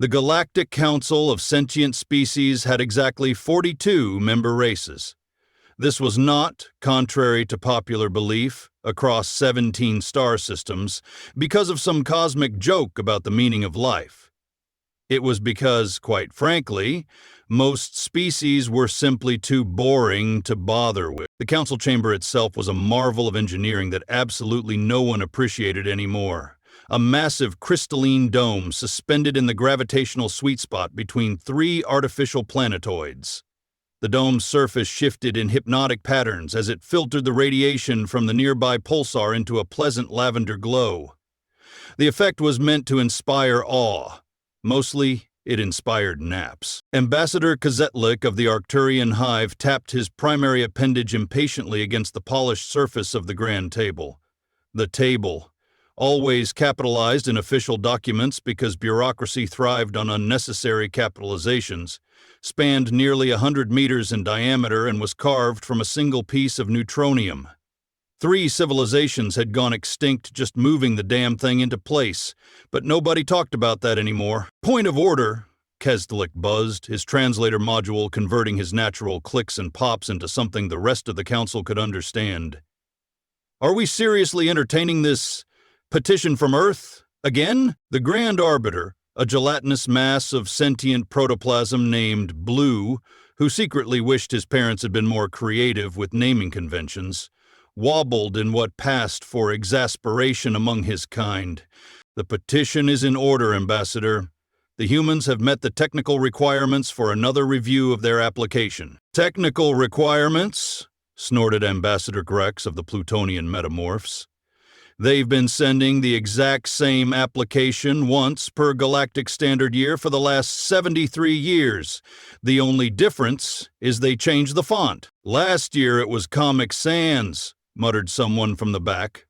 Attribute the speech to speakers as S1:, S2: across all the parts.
S1: The Galactic Council of Sentient Species had exactly 42 member races. This was not, contrary to popular belief, across 17 star systems, because of some cosmic joke about the meaning of life. It was because, quite frankly, most species were simply too boring to bother with. The council chamber itself was a marvel of engineering that absolutely no one appreciated anymore. A massive crystalline dome suspended in the gravitational sweet spot between three artificial planetoids. The dome's surface shifted in hypnotic patterns as it filtered the radiation from the nearby pulsar into a pleasant lavender glow. The effect was meant to inspire awe. Mostly, it inspired naps. Ambassador Kazetlik of the Arcturian Hive tapped his primary appendage impatiently against the polished surface of the grand table. The table, always capitalized in official documents because bureaucracy thrived on unnecessary capitalizations, spanned nearly 100 meters in diameter and was carved from a single piece of neutronium. 3 civilizations had gone extinct just moving the damn thing into place, but nobody talked about that anymore. Point of order, Kesdelik buzzed, his translator module converting his natural clicks and pops into something the rest of the council could understand. Are we seriously entertaining this petition from Earth again? The Grand Arbiter, a gelatinous mass of sentient protoplasm named Blue, who secretly wished his parents had been more creative with naming conventions, wobbled in what passed for exasperation among his kind. The petition is in order, Ambassador. The humans have met the technical requirements for another review of their application. Technical requirements? Snorted Ambassador Grex of the Plutonian Metamorphs. They've been sending the exact same application once per galactic standard year for the last 73 years. The only difference is they changed the font. Last year it was Comic Sans, muttered someone from the back.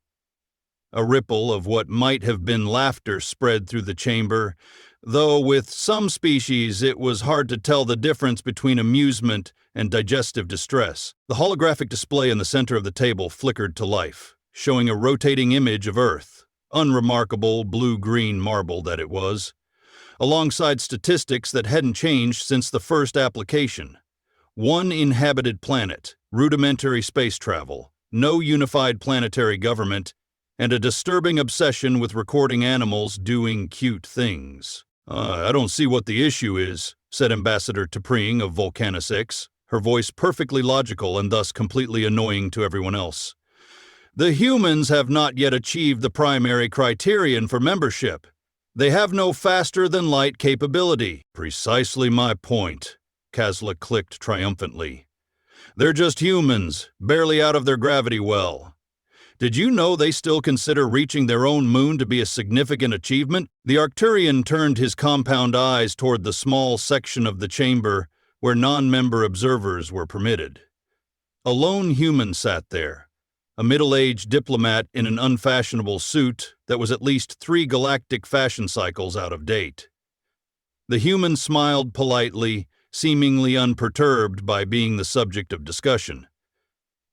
S1: A ripple of what might have been laughter spread through the chamber, though with some species it was hard to tell the difference between amusement and digestive distress. The holographic display in the center of the table flickered to life, showing a rotating image of Earth, unremarkable blue-green marble that it was, alongside statistics that hadn't changed since the first application. 1 inhabited planet, rudimentary space travel, no unified planetary government, and a disturbing obsession with recording animals doing cute things. I don't see what the issue is, said Ambassador T'Pring of Volcanus X, her voice perfectly logical and thus completely annoying to everyone else. The humans have not yet achieved the primary criterion for membership. They have no faster-than-light capability. Precisely my point, Kasla clicked triumphantly. They're just humans, barely out of their gravity well. Did you know they still consider reaching their own moon to be a significant achievement? The Arcturian turned his compound eyes toward the small section of the chamber where non-member observers were permitted. A lone human sat there, a middle-aged diplomat in an unfashionable suit that was at least 3 galactic fashion cycles out of date. The human smiled politely, seemingly unperturbed by being the subject of discussion.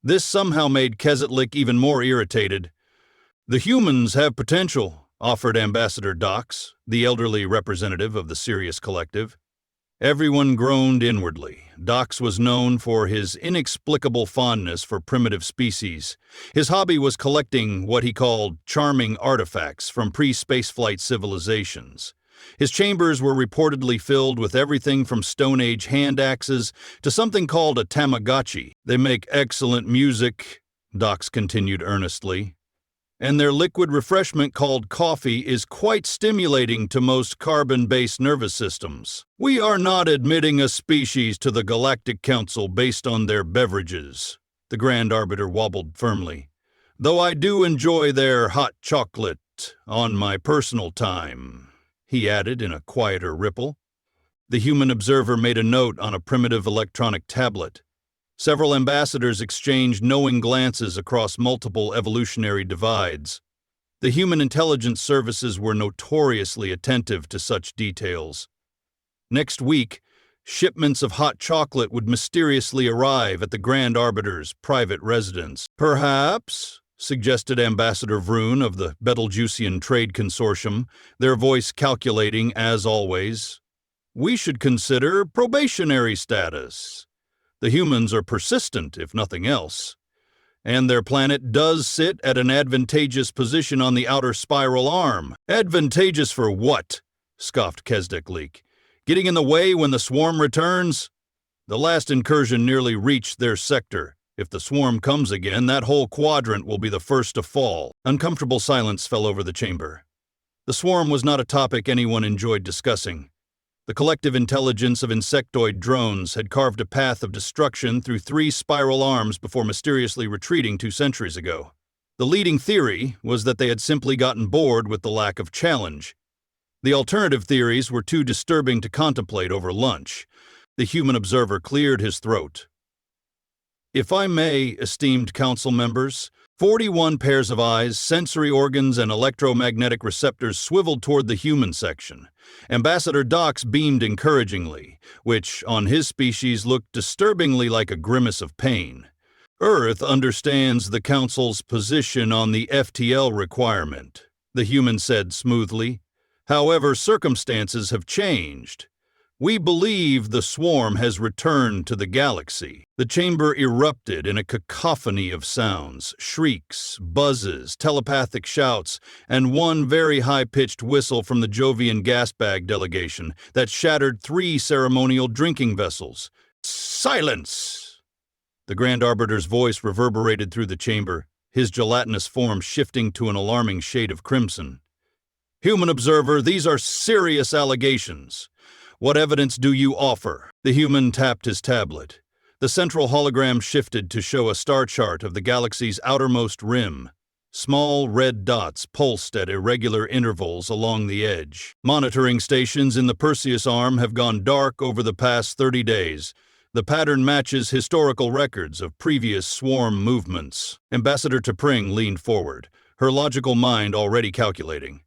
S1: This somehow made Kezetlik even more irritated. The humans have potential, offered Ambassador Dox, the elderly representative of the Sirius Collective. Everyone groaned inwardly. Dox was known for his inexplicable fondness for primitive species. His hobby was collecting what he called charming artifacts from pre-spaceflight civilizations. His chambers were reportedly filled with everything from Stone Age hand axes to something called a Tamagotchi. They make excellent music, Dox continued earnestly, and their liquid refreshment called coffee is quite stimulating to most carbon-based nervous systems. We are not admitting a species to the Galactic Council based on their beverages, the Grand Arbiter wobbled firmly, though I do enjoy their hot chocolate on my personal time, he added in a quieter ripple. The human observer made a note on a primitive electronic tablet. Several ambassadors exchanged knowing glances across multiple evolutionary divides. The human intelligence services were notoriously attentive to such details. Next week, shipments of hot chocolate would mysteriously arrive at the Grand Arbiter's private residence. Perhaps, suggested Ambassador Vroon of the Betelgeusian Trade Consortium, their voice calculating as always. "We should consider probationary status. The humans are persistent, if nothing else. And their planet does sit at an advantageous position on the outer spiral arm." "Advantageous for what?" scoffed Kesdek-Leek. "Getting in the way when the swarm returns? The last incursion nearly reached their sector. If the swarm comes again, that whole quadrant will be the first to fall." Uncomfortable silence fell over the chamber. The swarm was not a topic anyone enjoyed discussing. The collective intelligence of insectoid drones had carved a path of destruction through 3 spiral arms before mysteriously retreating 2 centuries ago. The leading theory was that they had simply gotten bored with the lack of challenge. The alternative theories were too disturbing to contemplate over lunch. The human observer cleared his throat. "If I may, esteemed council members," 41 pairs of eyes, sensory organs, and electromagnetic receptors swiveled toward the human section. Ambassador Dox beamed encouragingly, which, on his species, looked disturbingly like a grimace of pain. "Earth understands the Council's position on the FTL requirement," the human said smoothly. "However, circumstances have changed. We believe the swarm has returned to the galaxy." The chamber erupted in a cacophony of sounds, shrieks, buzzes, telepathic shouts, and one very high-pitched whistle from the Jovian gas bag delegation that shattered 3 ceremonial drinking vessels. "Silence!" The Grand Arbiter's voice reverberated through the chamber, his gelatinous form shifting to an alarming shade of crimson. "Human observer, these are serious allegations. What evidence do you offer?" The human tapped his tablet. The central hologram shifted to show a star chart of the galaxy's outermost rim. Small red dots pulsed at irregular intervals along the edge. "Monitoring stations in the Perseus arm have gone dark over the past 30 days. The pattern matches historical records of previous swarm movements." Ambassador T'Pring leaned forward, her logical mind already calculating.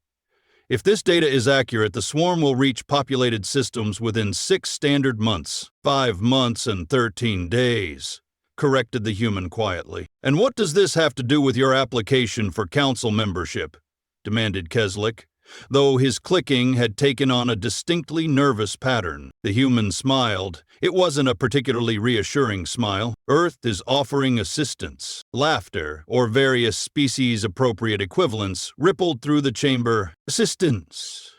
S1: "If this data is accurate, the swarm will reach populated systems within 6 standard months. 5 months and 13 days, corrected the human quietly. "And what does this have to do with your application for council membership?" demanded Keslik, though his clicking had taken on a distinctly nervous pattern. The human smiled. It wasn't a particularly reassuring smile. "Earth is offering assistance." Laughter, or various species-appropriate equivalents, rippled through the chamber. "Assistance."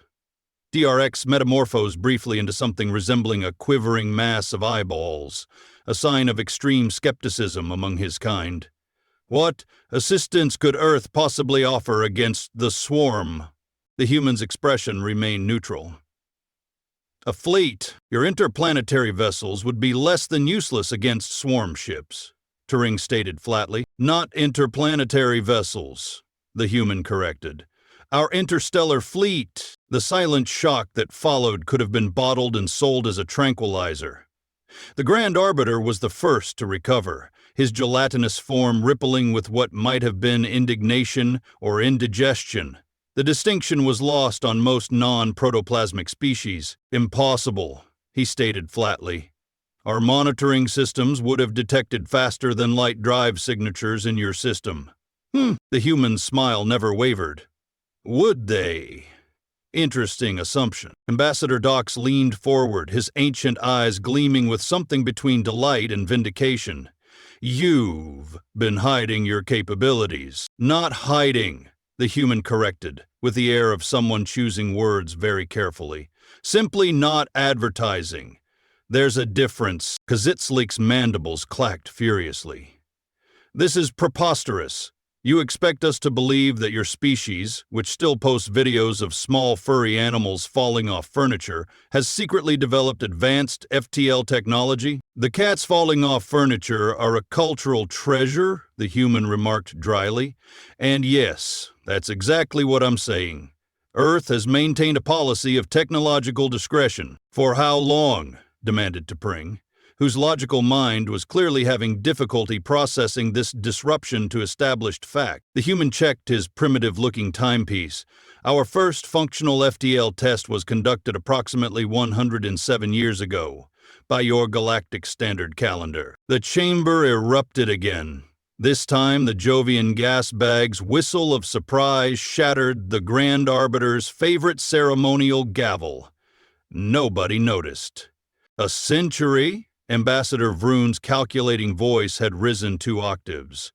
S1: DRX metamorphosed briefly into something resembling a quivering mass of eyeballs, a sign of extreme skepticism among his kind. "What assistance could Earth possibly offer against the swarm?" The human's expression remained neutral. "A fleet. Your interplanetary vessels would be less than useless against swarm ships," Turing stated flatly. "Not interplanetary vessels," the human corrected. "Our interstellar fleet." The silent shock that followed could have been bottled and sold as a tranquilizer. The Grand Arbiter was the first to recover, his gelatinous form rippling with what might have been indignation or indigestion. The distinction was lost on most non-protoplasmic species. "Impossible," he stated flatly. "Our monitoring systems would have detected faster-than-light drive signatures in your system." The human's smile never wavered. "Would they?" Interesting assumption. Ambassador Dox leaned forward, his ancient eyes gleaming with something between delight and vindication. "You've been hiding your capabilities." "Not hiding," the human corrected, with the air of someone choosing words very carefully. "Simply not advertising. There's a difference." Kazitzlik's mandibles clacked furiously. "This is preposterous. You expect us to believe that your species, which still posts videos of small furry animals falling off furniture, has secretly developed advanced FTL technology? The cats falling off furniture are a cultural treasure," the human remarked dryly. "And yes, that's exactly what I'm saying. Earth has maintained a policy of technological discretion." "For how long?" demanded T'Pring, whose logical mind was clearly having difficulty processing this disruption to established fact. The human checked his primitive-looking timepiece. "Our first functional FTL test was conducted approximately 107 years ago, by your galactic standard calendar." The chamber erupted again. This time, the Jovian gas bag's whistle of surprise shattered the Grand Arbiter's favorite ceremonial gavel. Nobody noticed. A century? Ambassador Vroon's calculating voice had risen 2 octaves.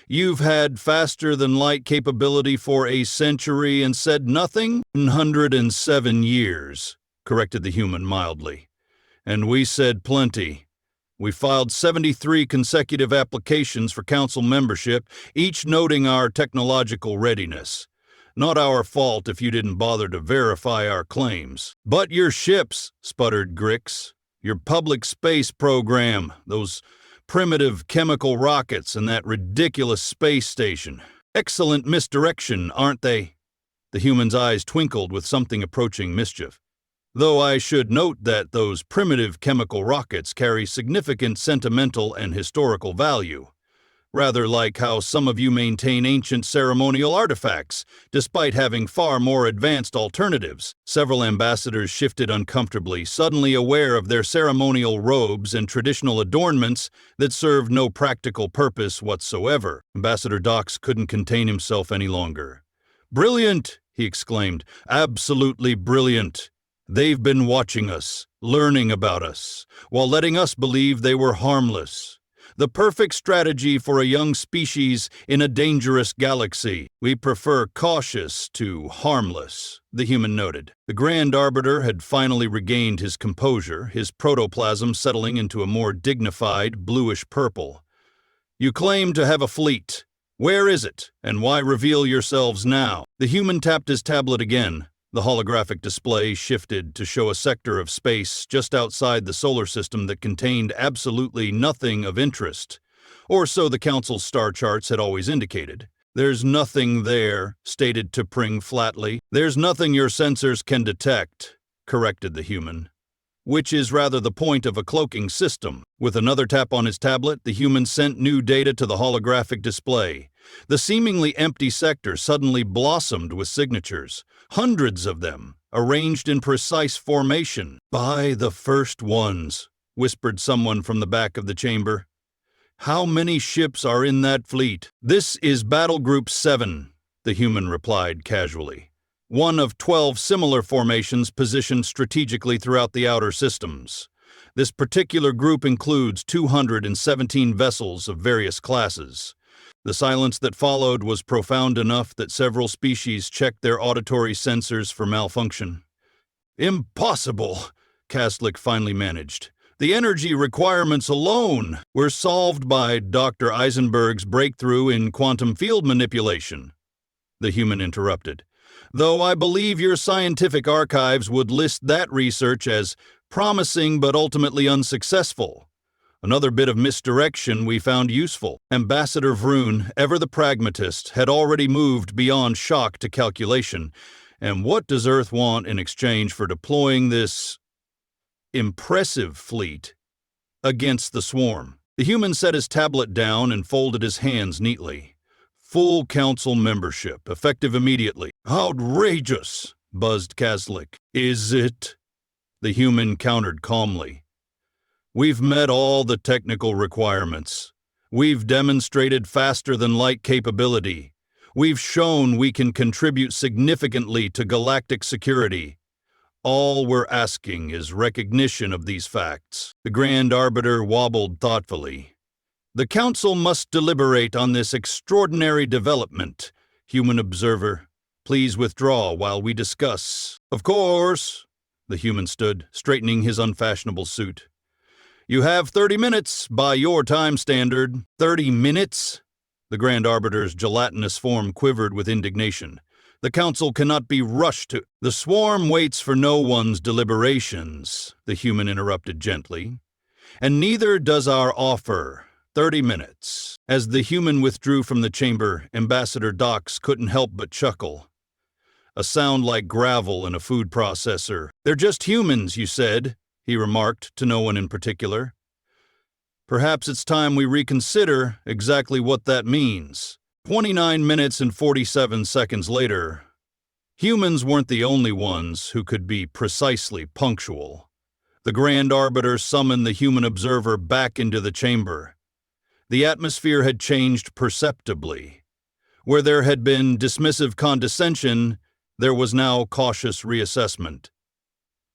S1: You've had faster-than-light capability for a century and said nothing? 107 years, corrected the human mildly. And we said plenty. We filed 73 consecutive applications for council membership, each noting our technological readiness. Not our fault if you didn't bother to verify our claims. But your ships, sputtered Grix. Your public space program, those primitive chemical rockets and that ridiculous space station. Excellent misdirection, aren't they? The human's eyes twinkled with something approaching mischief. Though I should note that those primitive chemical rockets carry significant sentimental and historical value. Rather like how some of you maintain ancient ceremonial artifacts, despite having far more advanced alternatives. Several ambassadors shifted uncomfortably, suddenly aware of their ceremonial robes and traditional adornments that served no practical purpose whatsoever. Ambassador Dox couldn't contain himself any longer. "Brilliant!" he exclaimed. "Absolutely brilliant! They've been watching us, learning about us, while letting us believe they were harmless. The perfect strategy for a young species in a dangerous galaxy. We prefer cautious to harmless," the human noted. The Grand Arbiter had finally regained his composure, his protoplasm settling into a more dignified bluish purple. "You claim to have a fleet. Where is it, and why reveal yourselves now?" The human tapped his tablet again. The holographic display shifted to show a sector of space just outside the solar system that contained absolutely nothing of interest, or so the Council's star charts had always indicated. "There's nothing there," stated T'Pring flatly. "There's nothing your sensors can detect," corrected the human. "Which is rather the point of a cloaking system." With another tap on his tablet, the human sent new data to the holographic display. The seemingly empty sector suddenly blossomed with signatures, hundreds of them, arranged in precise formation. "By the first ones," whispered someone from the back of the chamber. "How many ships are in that fleet?" "This is Battle Group 7, the human replied casually. "One of 12 similar formations positioned strategically throughout the outer systems. This particular group includes 217 vessels of various classes." The silence that followed was profound enough that several species checked their auditory sensors for malfunction. "Impossible," Kaslik finally managed. "The energy requirements alone were solved by Dr. Eisenberg's breakthrough in quantum field manipulation," the human interrupted. "Though I believe your scientific archives would list that research as promising but ultimately unsuccessful. Another bit of misdirection we found useful. Ambassador Vroon, ever the pragmatist, had already moved beyond shock to calculation. And what does Earth want in exchange for deploying this impressive fleet against the swarm?" The human set his tablet down and folded his hands neatly. "Full council membership, effective immediately." "Outrageous," buzzed Kaslik. "Is it?" The human countered calmly. "We've met all the technical requirements. We've demonstrated faster-than-light capability. We've shown we can contribute significantly to galactic security. All we're asking is recognition of these facts." The Grand Arbiter wobbled thoughtfully. "The Council must deliberate on this extraordinary development. Human observer, please withdraw while we discuss." "Of course." The human stood, straightening his unfashionable suit. "You have 30 minutes, by your time standard." 30 minutes? The Grand Arbiter's gelatinous form quivered with indignation. "The Council cannot be rushed to—" "The swarm waits for no one's deliberations," the human interrupted gently. "And neither does our offer. 30 minutes. As the human withdrew from the chamber, Ambassador Dox couldn't help but chuckle. A sound like gravel in a food processor. "They're just humans, you said," he remarked to no one in particular. "Perhaps it's time we reconsider exactly what that means." 29 minutes and 47 seconds later, humans weren't the only ones who could be precisely punctual. The Grand Arbiter summoned the human observer back into the chamber. The atmosphere had changed perceptibly. Where there had been dismissive condescension, there was now cautious reassessment.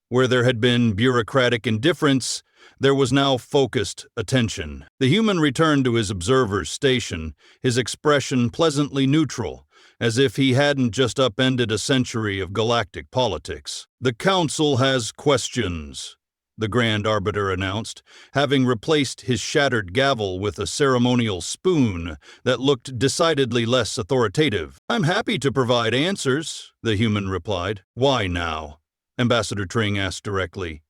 S1: Where there had been bureaucratic indifference, there was now focused attention. The human returned to his observer's station, his expression pleasantly neutral, as if he hadn't just upended a century of galactic politics. "The Council has questions," the Grand Arbiter announced, having replaced his shattered gavel with a ceremonial spoon that looked decidedly less authoritative. "I'm happy to provide answers," the human replied. "Why now?" Ambassador Tring asked directly.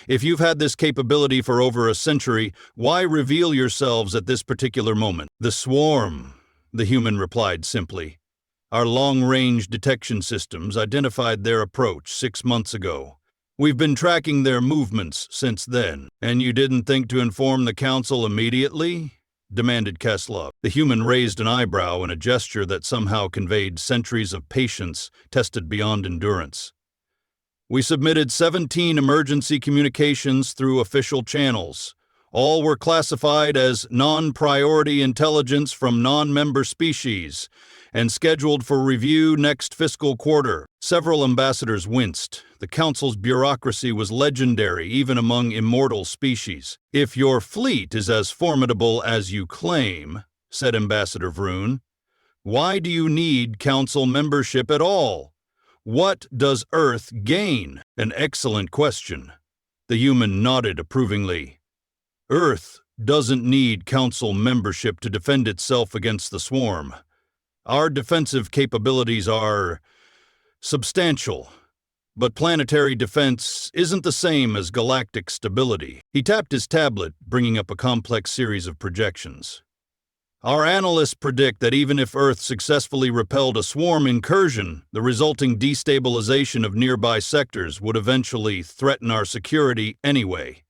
S1: "If you've had this capability for over a century, why reveal yourselves at this particular moment?" "The swarm," the human replied simply. "Our long-range detection systems identified their approach 6 months ago. We've been tracking their movements since then." "And you didn't think to inform the Council immediately?" demanded Keslov. The human raised an eyebrow in a gesture that somehow conveyed centuries of patience tested beyond endurance. "We submitted 17 emergency communications through official channels. All were classified as non-priority intelligence from non-member species and scheduled for review next fiscal quarter." Several ambassadors winced. The Council's bureaucracy was legendary even among immortal species. "If your fleet is as formidable as you claim," said Ambassador Vroon, "why do you need Council membership at all? What does Earth gain?" "An excellent question." The human nodded approvingly. "Earth doesn't need Council membership to defend itself against the swarm. Our defensive capabilities are substantial, but planetary defense isn't the same as galactic stability." He tapped his tablet, bringing up a complex series of projections. "Our analysts predict that even if Earth successfully repelled a swarm incursion, the resulting destabilization of nearby sectors would eventually threaten our security anyway.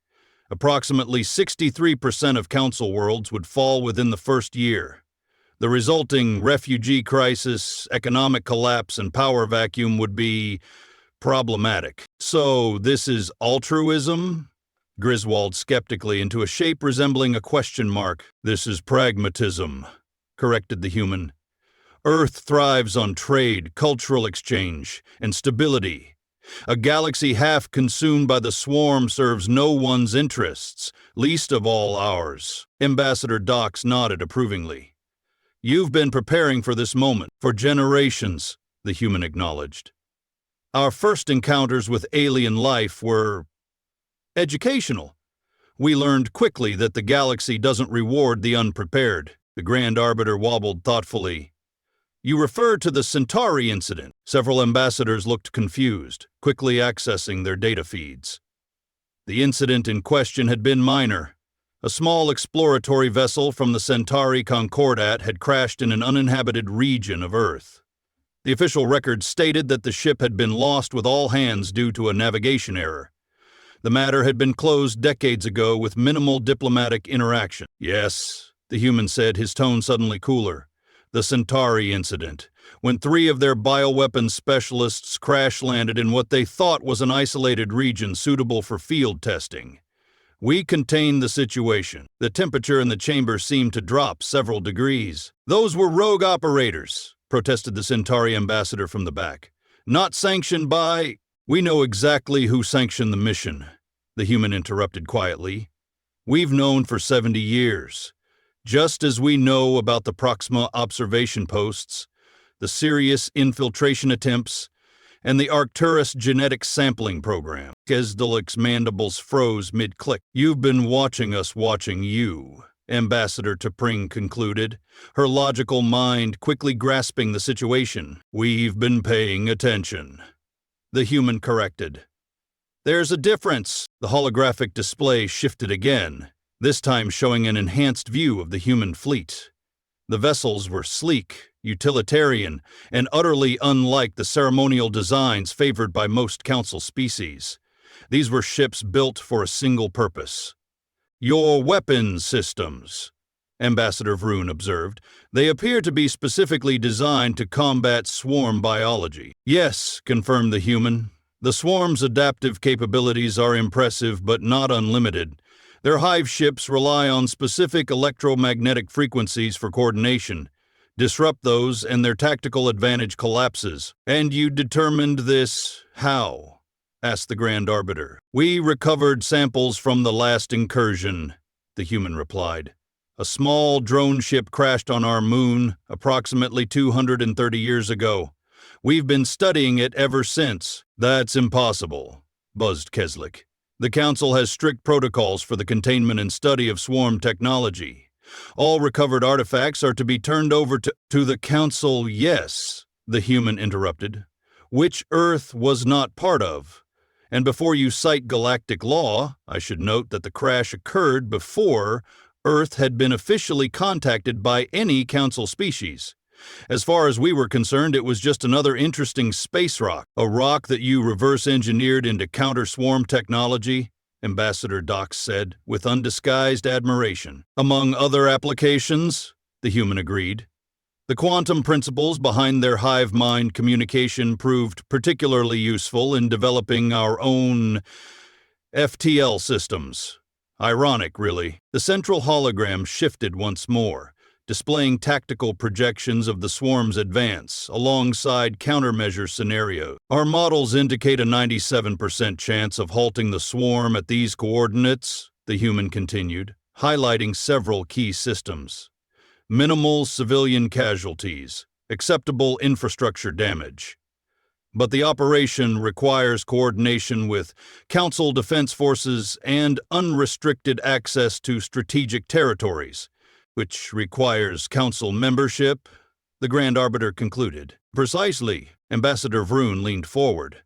S1: Approximately 63% of Council worlds would fall within the first year. The resulting refugee crisis, economic collapse, and power vacuum would be problematic." "So this is altruism?" Griswold skeptically into a shape resembling a question mark. "This is pragmatism," corrected the human. "Earth thrives on trade, cultural exchange, and stability. A galaxy half consumed by the swarm serves no one's interests, least of all ours." Ambassador Dox nodded approvingly. "You've been preparing for this moment for generations," the human acknowledged. "Our first encounters with alien life were educational. We learned quickly that the galaxy doesn't reward the unprepared." The Grand Arbiter wobbled thoughtfully. "You refer to the Centauri incident." Several ambassadors looked confused, quickly accessing their data feeds. The incident in question had been minor. A small exploratory vessel from the Centauri Concordat had crashed in an uninhabited region of Earth. The official record stated that the ship had been lost with all hands due to a navigation error. The matter had been closed decades ago with minimal diplomatic interaction. "Yes," the human said, his tone suddenly cooler. "The Centauri incident, when 3 of their bioweapons specialists crash-landed in what they thought was an isolated region suitable for field testing. We contained the situation. The temperature in the chamber seemed to drop several degrees." "Those were rogue operators," protested the Centauri ambassador from the back. "Not sanctioned by—" "We know exactly who sanctioned the mission," the human interrupted quietly. "We've known for 70 years. Just as we know about the Proxima observation posts, the Sirius infiltration attempts, and the Arcturus genetic sampling program." Kesdelik's mandibles froze mid-click. "You've been watching us watching you," Ambassador T'Pring concluded, her logical mind quickly grasping the situation. "We've been paying attention," the human corrected. "There's a difference." The holographic display shifted again, this time showing an enhanced view of the human fleet. The vessels were sleek, utilitarian, and utterly unlike the ceremonial designs favored by most Council species. These were ships built for a single purpose. "Your weapons systems," Ambassador Vroon observed. "They appear to be specifically designed to combat swarm biology." "Yes," confirmed the human. "The swarm's adaptive capabilities are impressive but not unlimited. Their hive ships rely on specific electromagnetic frequencies for coordination. Disrupt those, and their tactical advantage collapses. And you determined this how? Asked the Grand Arbiter. We recovered samples from the last incursion, the human replied. A small drone ship crashed on our moon approximately 230 years ago. We've been studying it ever since. That's impossible, buzzed Keslik. The Council has strict protocols for the containment and study of swarm technology. All recovered artifacts are to be turned over to the Council, yes, the human interrupted, which Earth was not part of. And before you cite galactic law, I should note that the crash occurred before Earth had been officially contacted by any Council species. As far as we were concerned, it was just another interesting space rock, a rock that you reverse-engineered into counter-swarm technology, Ambassador Dox said, with undisguised admiration. Among other applications, the human agreed. The quantum principles behind their hive mind communication proved particularly useful in developing our own FTL systems. Ironic, really. The central hologram shifted once more, displaying tactical projections of the swarm's advance, alongside countermeasure scenarios. Our models indicate a 97% chance of halting the swarm at these coordinates, the human continued, highlighting several key systems. Minimal civilian casualties, acceptable infrastructure damage. But the operation requires coordination with Council defense forces and unrestricted access to strategic territories, which requires Council membership, the Grand Arbiter concluded. Precisely, Ambassador Vroon leaned forward.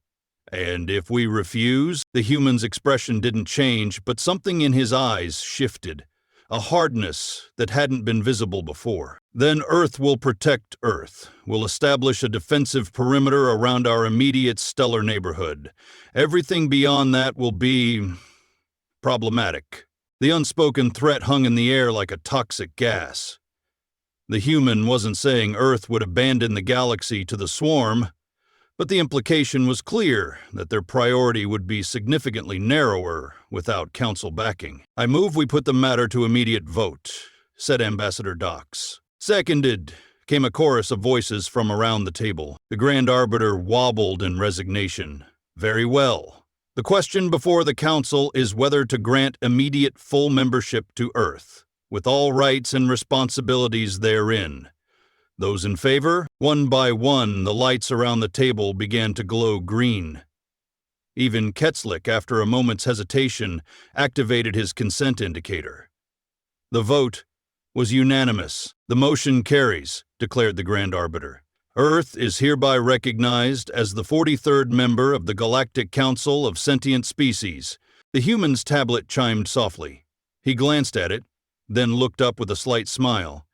S1: And if we refuse? The human's expression didn't change, but something in his eyes shifted. A hardness that hadn't been visible before. Then Earth will protect Earth. We'll establish a defensive perimeter around our immediate stellar neighborhood. Everything beyond that will be problematic. The unspoken threat hung in the air like a toxic gas. The human wasn't saying Earth would abandon the galaxy to the swarm, but the implication was clear that their priority would be significantly narrower without Council backing. I move we put the matter to immediate vote, said Ambassador Dox. Seconded, came a chorus of voices from around the table. The Grand Arbiter wobbled in resignation. Very well. The question before the Council is whether to grant immediate full membership to Earth, with all rights and responsibilities therein. Those in favor? One by one, the lights around the table began to glow green. Even Ketzlik, after a moment's hesitation, activated his consent indicator. The vote was unanimous. The motion carries, declared the Grand Arbiter. Earth is hereby recognized as the 43rd member of the Galactic Council of Sentient Species. The human's tablet chimed softly. He glanced at it, then looked up with a slight smile.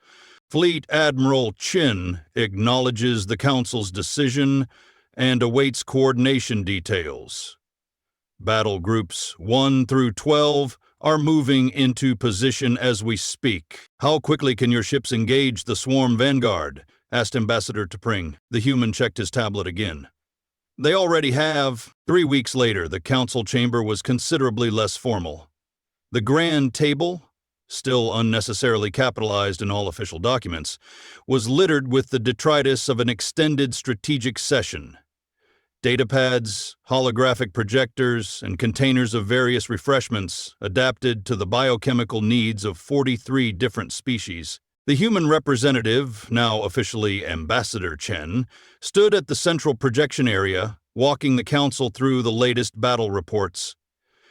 S1: Fleet Admiral Chin acknowledges the Council's decision and awaits coordination details. Battle Groups 1 through 12 are moving into position as we speak. How quickly can your ships engage the swarm vanguard? Asked Ambassador T'Pring. The human checked his tablet again. They already have. 3 weeks later, the Council chamber was considerably less formal. The Grand Table, still unnecessarily capitalized in all official documents, was littered with the detritus of an extended strategic session. Datapads, holographic projectors, and containers of various refreshments adapted to the biochemical needs of 43 different species. The human representative, now officially Ambassador Chen, stood at the central projection area, walking the Council through the latest battle reports.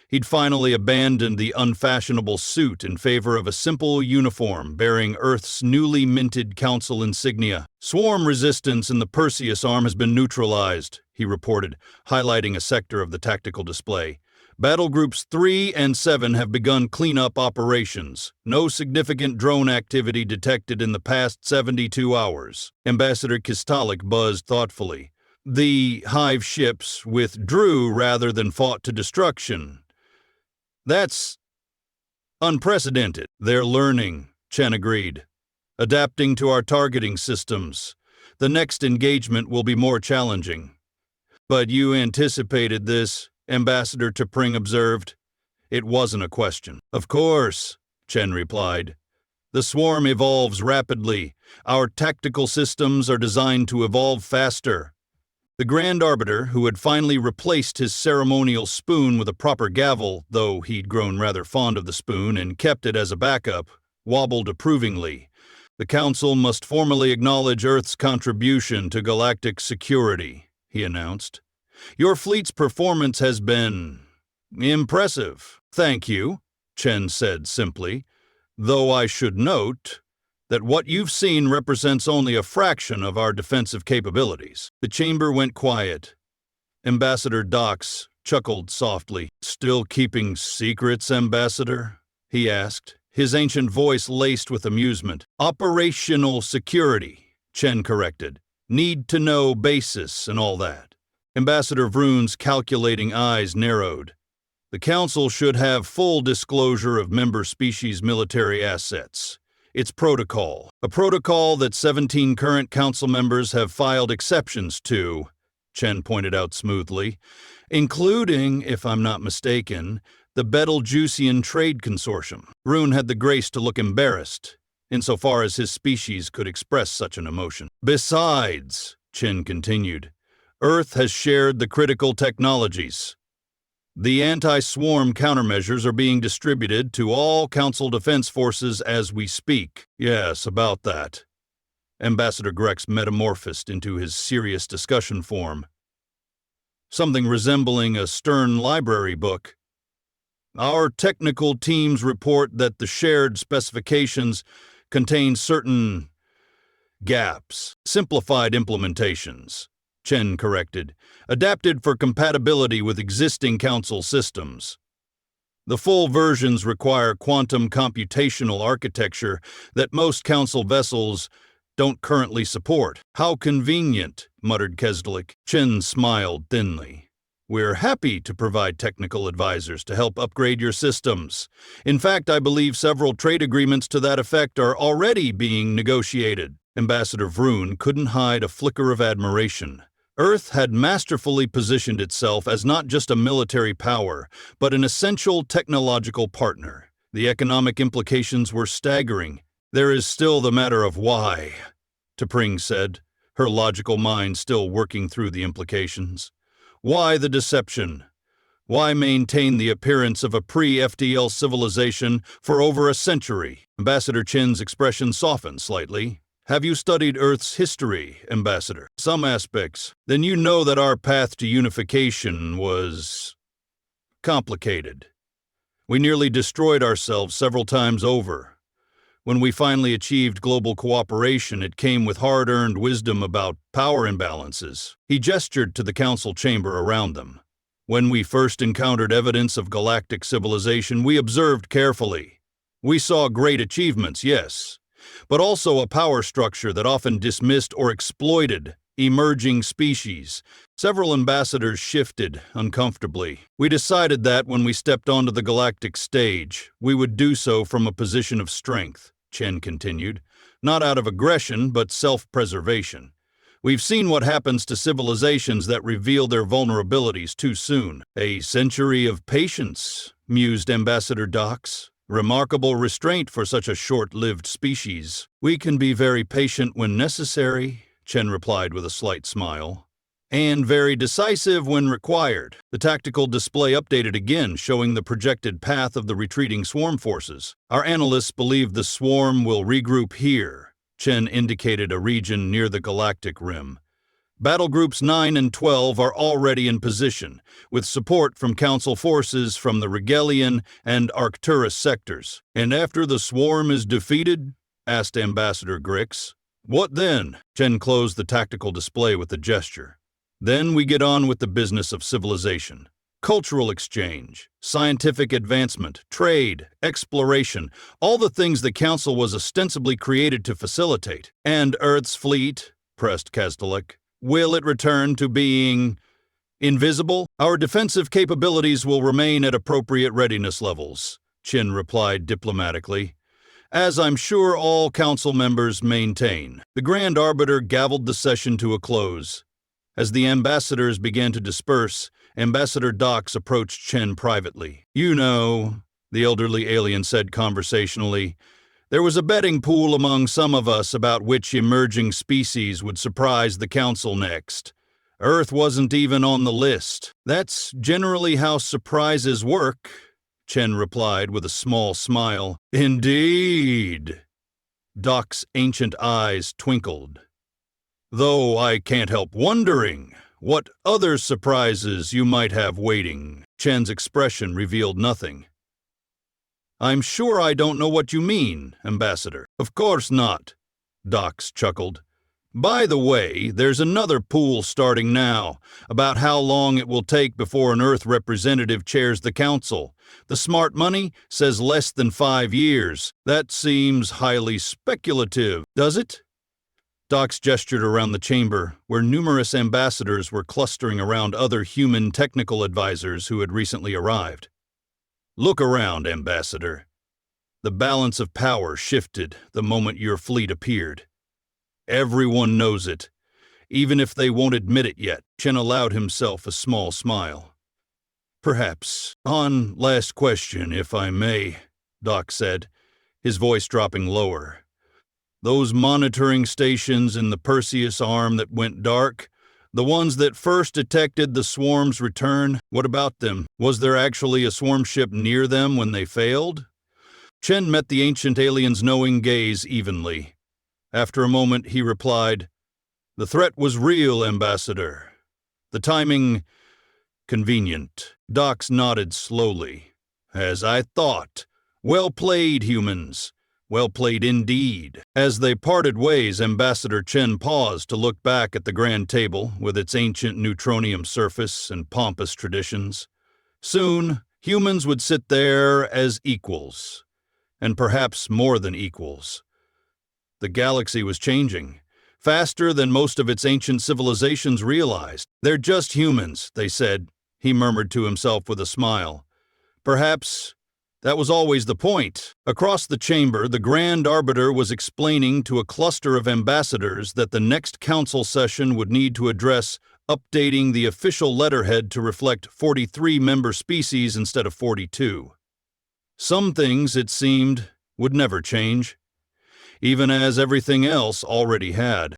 S1: He'd finally abandoned the unfashionable suit in favor of a simple uniform bearing Earth's newly minted Council insignia. Swarm resistance in the Perseus arm has been neutralized, he reported, highlighting a sector of the tactical display. Battle Groups 3 and 7 have begun cleanup operations. No significant drone activity detected in the past 72 hours. Ambassador Kistalik buzzed thoughtfully. The hive ships withdrew rather than fought to destruction. That's unprecedented. They're learning, Chen agreed. Adapting to our targeting systems. The next engagement will be more challenging. But you anticipated this, Ambassador T'Pring observed. It wasn't a question. Of course, Chen replied. The swarm evolves rapidly. Our tactical systems are designed to evolve faster. The Grand Arbiter, who had finally replaced his ceremonial spoon with a proper gavel, though he'd grown rather fond of the spoon and kept it as a backup, wobbled approvingly. The Council must formally acknowledge Earth's contribution to galactic security, he announced. Your fleet's performance has been impressive. Thank you, Chen said simply, though I should note that what you've seen represents only a fraction of our defensive capabilities. The chamber went quiet. Ambassador Dox chuckled softly. Still keeping secrets, Ambassador? He asked, his ancient voice laced with amusement. Operational security, Chen corrected. Need-to-know basis and all that. Ambassador Vroon's calculating eyes narrowed. The Council should have full disclosure of member species' military assets. It's protocol. A protocol that 17 current Council members have filed exceptions to, Chen pointed out smoothly, including, if I'm not mistaken, the Betelgeusian Trade Consortium. Vroon had the grace to look embarrassed, insofar as his species could express such an emotion. Besides, Chen continued, Earth has shared the critical technologies. The anti-swarm countermeasures are being distributed to all Council defense forces as we speak. Yes, about that. Ambassador Grex metamorphosed into his serious discussion form. Something resembling a stern library book. Our technical teams report that the shared specifications contain certain gaps, simplified implementations, Chen corrected, adapted for compatibility with existing Council systems. The full versions require quantum computational architecture that most Council vessels don't currently support. How convenient, muttered Kesdelik. Chen smiled thinly. We're happy to provide technical advisors to help upgrade your systems. In fact, I believe several trade agreements to that effect are already being negotiated. Ambassador Vroon couldn't hide a flicker of admiration. Earth had masterfully positioned itself as not just a military power, but an essential technological partner. The economic implications were staggering. There is still the matter of why, T'Pring said, her logical mind still working through the implications. Why the deception? Why maintain the appearance of a pre-FTL civilization for over a century? Ambassador Chen's expression softened slightly. Have you studied Earth's history, Ambassador? Some aspects. Then you know that our path to unification was complicated. We nearly destroyed ourselves several times over. When we finally achieved global cooperation, it came with hard-earned wisdom about power imbalances. He gestured to the Council chamber around them. When we first encountered evidence of galactic civilization, we observed carefully. We saw great achievements, yes, but also a power structure that often dismissed or exploited emerging species. Several ambassadors shifted uncomfortably. We decided that when we stepped onto the galactic stage, we would do so from a position of strength, Chen continued, not out of aggression, but self-preservation. We've seen what happens to civilizations that reveal their vulnerabilities too soon. A century of patience, mused Ambassador Dox. Remarkable restraint for such a short-lived species. We can be very patient when necessary, Chen replied with a slight smile, and very decisive when required. The tactical display updated again, showing the projected path of the retreating swarm forces. Our analysts believe the swarm will regroup here. Chen indicated a region near the galactic rim. Battle Groups 9 and 12 are already in position, with support from Council forces from the Regelian and Arcturus sectors. And after the swarm is defeated? Asked Ambassador Grix. What then? Chen closed the tactical display with a gesture. Then we get on with the business of civilization. Cultural exchange, scientific advancement, trade, exploration, all the things the Council was ostensibly created to facilitate. And Earth's fleet, pressed Kastelek. Will it return to being invisible? Our defensive capabilities will remain at appropriate readiness levels, Chen replied diplomatically, as I'm sure all Council members maintain. The Grand Arbiter gavelled the session to a close. As the ambassadors began to disperse, Ambassador Dox approached Chen privately. "You know," the elderly alien said conversationally, "there was a betting pool among some of us about which emerging species would surprise the Council next. Earth wasn't even on the list. That's generally how surprises work," Chen replied with a small smile. "Indeed." Doc's ancient eyes twinkled. "Though I can't help wondering what other surprises you might have waiting." Chen's expression revealed nothing. "I'm sure I don't know what you mean, Ambassador." "Of course not," Dox chuckled. "By the way, there's another pool starting now, about how long it will take before an Earth representative chairs the Council. The smart money says less than 5 years. That seems highly speculative, does it?" Dox gestured around the chamber, where numerous ambassadors were clustering around other human technical advisors who had recently arrived. "Look around, Ambassador. The balance of power shifted the moment your fleet appeared. Everyone knows it, even if they won't admit it yet." Chen allowed himself a small smile. "Perhaps. On last question, if I may," Doc said, his voice dropping lower. "Those monitoring stations in the Perseus arm that went dark, the ones that first detected the swarm's return, what about them? Was there actually a swarm ship near them when they failed?" Chen met the ancient alien's knowing gaze evenly. After a moment, he replied, "The threat was real, Ambassador. The timing, convenient." Dox nodded slowly. "As I thought. Well played, humans. Well played indeed." As they parted ways, Ambassador Chen paused to look back at the grand table with its ancient neutronium surface and pompous traditions. Soon, humans would sit there as equals, and perhaps more than equals. The galaxy was changing, faster than most of its ancient civilizations realized. "They're just humans," they said, he murmured to himself with a smile. Perhaps that was always the point. Across the chamber, the Grand Arbiter was explaining to a cluster of ambassadors that the next council session would need to address updating the official letterhead to reflect 43 member species instead of 42. Some things, it seemed, would never change, even as everything else already had.